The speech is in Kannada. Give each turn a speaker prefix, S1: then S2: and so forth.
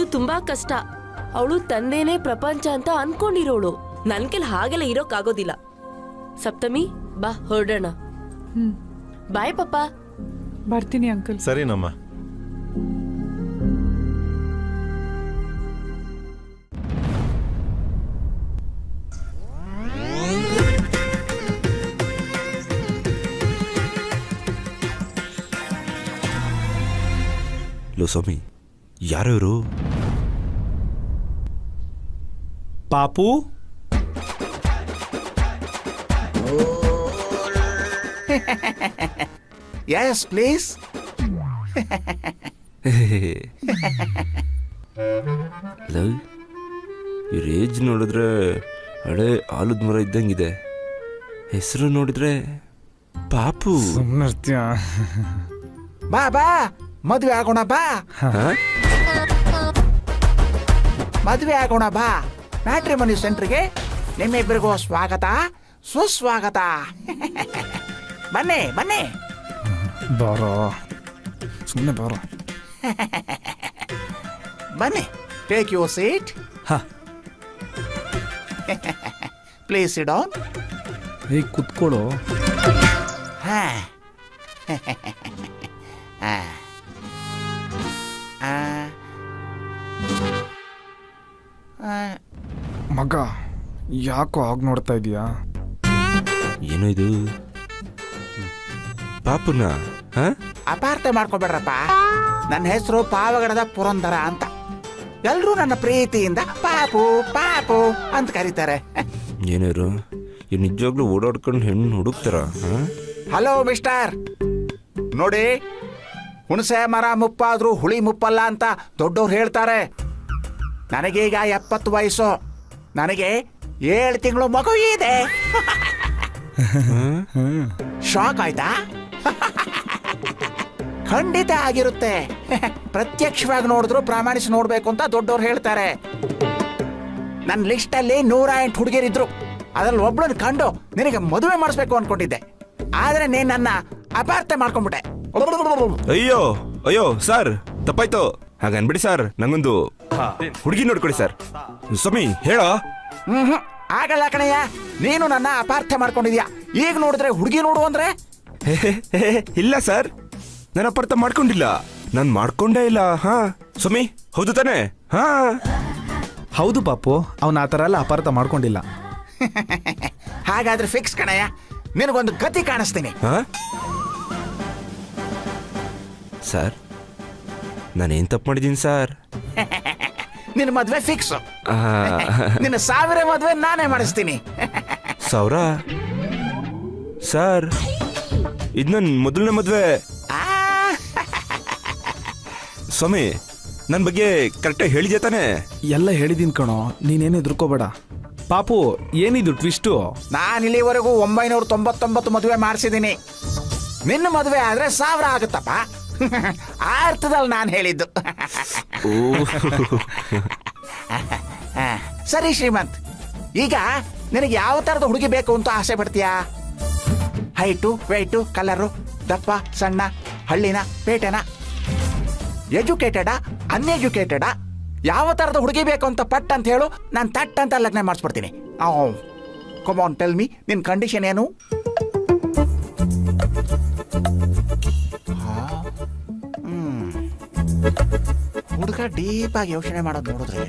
S1: ಇದು ತುಂಬಾ ಕಷ್ಟ. ಅವಳು ತಂದೆನೇ ಪ್ರಪಂಚ ಅಂತ ಅನ್ಕೊಂಡಿರೋಳು. ನನ್ ಕೆಲ ಹಾಗೆಲ್ಲ ಇರೋಕ್ಕಾಗೋದಿಲ್ಲ. ಸಪ್ತಮಿ ಬಾ ಹೊರಡೋಣ. ಬಾಯ್ ಪಪ್ಪ.
S2: ಬರ್ತೀನಿ ಅಂಕಲ್.
S3: ಸರಿನಮ್ಮ.
S4: ಲೋ ಸ್ವಾಮಿ, ಯಾರು ಇವರು?
S5: ಪಾಪು,
S6: ಯಸ್ ಪ್ಲೀಸ್.
S4: ಇವ್ರ ಏಜ್ ನೋಡಿದ್ರೆ ಹಳೆ ಆಲದ ಮರ ಇದ್ದಂಗಿದೆ. ಹೆಸರು ನೋಡಿದ್ರೆ ಪಾಪು.
S6: ಬಾ ಬಾ ಮದುವೆ ಆಗೋಣ ಬಾ. ಮದುವೆ ಆಗೋಣ ಬಾ. ಮ್ಯಾಟ್ರಿಮನಿ ಸೆಂಟ್ರಿಗೆ ನಿಮ್ಮಿಬ್ಬರಿಗೂ ಸ್ವಾಗತ ಸುಸ್ವಾಗತ. ಬನ್ನಿ ಬನ್ನಿ.
S5: ಬಾರೋ, ಸುಮ್ಮನೆ ಬಾರೋ.
S6: ಬನ್ನಿ, take your seat. Please sit down.
S5: ಈಗ ಕುತ್ಕೊಳ್ಳೋ.
S6: ಹಾ
S5: ಮಗ, ಯಾಕೋ ಆಗ ನೋಡ್ತಾ ಇದೀಯಾ?
S4: ಏನೋ ಇದು ಪಾಪುನ?
S6: ಅಪಾರ್ಥ ಮಾಡ್ಕೊಬೇಡ್ರಪ್ಪ. ನನ್ನ ಹೆಸರು ಪಾವಗಡದ ಪುರಂದರ ಅಂತ. ಎಲ್ರೂ ನನ್ನ ಪ್ರೀತಿಯಿಂದ ಪಾಪು ಪಾಪು ಅಂತ ಕರೀತಾರೆ.
S4: ಏನಾರು ಇವ್ ನಿಜವಾಗ್ಲೂ ಓಡಾಡ್ಕೊಂಡು ಹೆಣ್ಣು ಹುಡುಕ್ತಾರ?
S6: ಹಲೋ ಮಿಸ್ಟರ್, ನೋಡಿ, ಹುಣಸೆ ಮರ ಮುಪ್ಪಾದ್ರೂ ಹುಳಿ ಮುಪ್ಪಲ್ಲ ಅಂತ ದೊಡ್ಡವ್ರು ಹೇಳ್ತಾರೆ. ನನಗೀಗ 70 ವಯಸ್ಸು. ನನಗೆ 7 ತಿಂಗಳು ಮಗು ಇದೆ. ಶಾಕ್ ಆಯ್ತಾ? ಖಂಡಿತ ಆಗಿರುತ್ತೆ. ಪ್ರತ್ಯಕ್ಷವಾಗಿ ನೋಡಿದ್ರು ಪ್ರಾಮಾಣಿಸಿ ನೋಡ್ಬೇಕು ಅಂತ ದೊಡ್ಡವ್ರು ಹೇಳ್ತಾರೆ. ನನ್ನ ಲಿಸ್ಟಲ್ಲಿ 108 ಹುಡುಗಿಯರಿದ್ರು. ಅದ್ರಲ್ಲಿ ಒಬ್ಳನ್ನ ಕಂಡು ನಿನಗೆ ಮದುವೆ ಮಾಡಿಸ್ಬೇಕು ಅನ್ಕೊಂಡಿದ್ದೆ. ಆದ್ರೆ ನೀನ್ ನನ್ನ ಅಪಾರ್ಥ ಮಾಡ್ಕೊಂಡ್ಬಿಟ್ಟೆ.
S4: ಅಯ್ಯೋ ಅಯ್ಯೋ ಸರ್, ತಪ್ಪಾಯ್ತು. ಹಾಗ ಅನ್ಬಿಡಿ ಸರ್, ನಂಗೊಂದು ಹುಡುಗಿ ನೋಡ್ಕೊಡಿ ಸರ್. ಸ್ವಾಮಿ ಹೇಳ.
S6: ಆಗಲ್ಲ ಕಣಯ್ಯ, ನೀನು ನನ್ನ ಅಪಾರ್ಥ ಮಾಡ್ಕೊಂಡಿದ್ಯಾ. ಈಗ ನೋಡಿದ್ರೆ ಹುಡುಗಿ ನೋಡು ಅಂದ್ರೆ?
S4: ಇಲ್ಲ ಸರ್, ನಾನು ಅಪಾರ್ಥ ಮಾಡ್ಕೊಂಡಿಲ್ಲ. ನಾನು ಮಾಡ್ಕೊಂಡೇ ಇಲ್ಲ. ಹಾ ಸ್ವಾಮಿ, ಹೌದು ತಾನೆ? ಹಾ
S5: ಹೌದು ಪಾಪು, ಅವನ ಆ ಥರ ಎಲ್ಲ ಅಪಾರ್ಥ ಮಾಡ್ಕೊಂಡಿಲ್ಲ.
S6: ಹಾಗಾದ್ರೆ ಫಿಕ್ಸ್ ಕಣಯ್ಯ, ನಿನಗೊಂದು ಗತಿ ಕಾಣಿಸ್ತೀನಿ.
S4: ಸರ್, ನಾನೇನ್ ತಪ್ಪು ಮಾಡಿದ್ದೀನಿ ಸರ್?
S6: ನಿನ್ನ ಮದ್ವೆ ಫಿಕ್ಸ್. ನಿನ್ನ 1000 ಮದ್ವೆ ನಾನೇ ಮಾಡಿಸ್ತೀನಿ.
S4: 1000? ಸರ್, ಇದು ನನ್ನ ಮೊದಲನೇ ಮದ್ವೆ. ಸ್ವಾಮಿ, ನನ್ನ ಬಗ್ಗೆ ಕರೆಕ್ಟಾಗಿ ಹೇಳಿದ್ಯಾ ತಾನೆ?
S5: ಎಲ್ಲ ಹೇಳಿದೀನಿ ಕಣೋ, ನೀನೇನು ಹೆದರ್ಕೋಬೇಡ. ಪಾಪು, ಏನಿದು ಟ್ವಿಸ್ಟು?
S6: ನಾನು ಇಲ್ಲಿವರೆಗೂ 999 ಮದುವೆ ಮಾಡಿಸಿದ್ದೀನಿ. ನಿನ್ನ ಮದುವೆ ಆದ್ರೆ 1000 ಆಗುತ್ತಪ್ಪ. ಆ ಅರ್ಥದಲ್ಲಿ ನಾನು ಹೇಳಿದ್ದು. ಸರಿ ಶ್ರೀಮಂತ್, ಈಗ ನಿನಗೆ ಯಾವ ತರದ ಹುಡುಗಿ ಬೇಕು ಅಂತ ಆಸೆ ಪಡ್ತೀಯಾ? ಹೈಟು, ವೆಯ್ಟು, ಕಲರು, ದಪ್ಪ, ಸಣ್ಣ, ಹಳ್ಳಿನ, ಪೇಟೆನ, ಎಜುಕೇಟೆಡಾ, ಅನ್ಎಜುಕೇಟೆಡಾ? ಯಾವ ತರದ ಹುಡುಗಿ ಬೇಕು ಅಂತ ಪಟ್ ಅಂತ ಹೇಳು, ನಾನು ತಟ್ ಅಂತ ಲಗ್ನ ಮಾಡಿಸ್ಬಿಡ್ತೀನಿ. ಕಮ್ ಆನ್ ಟೆಲ್ ಮಿ, ನಿನ್ನ ಕಂಡೀಷನ್ ಏನು? ಹುಡುಗ ಡೀಪ್ ಆಗಿ ಯೋಚನೆ ಮಾಡೋದು ನೋಡಿದ್ರೆ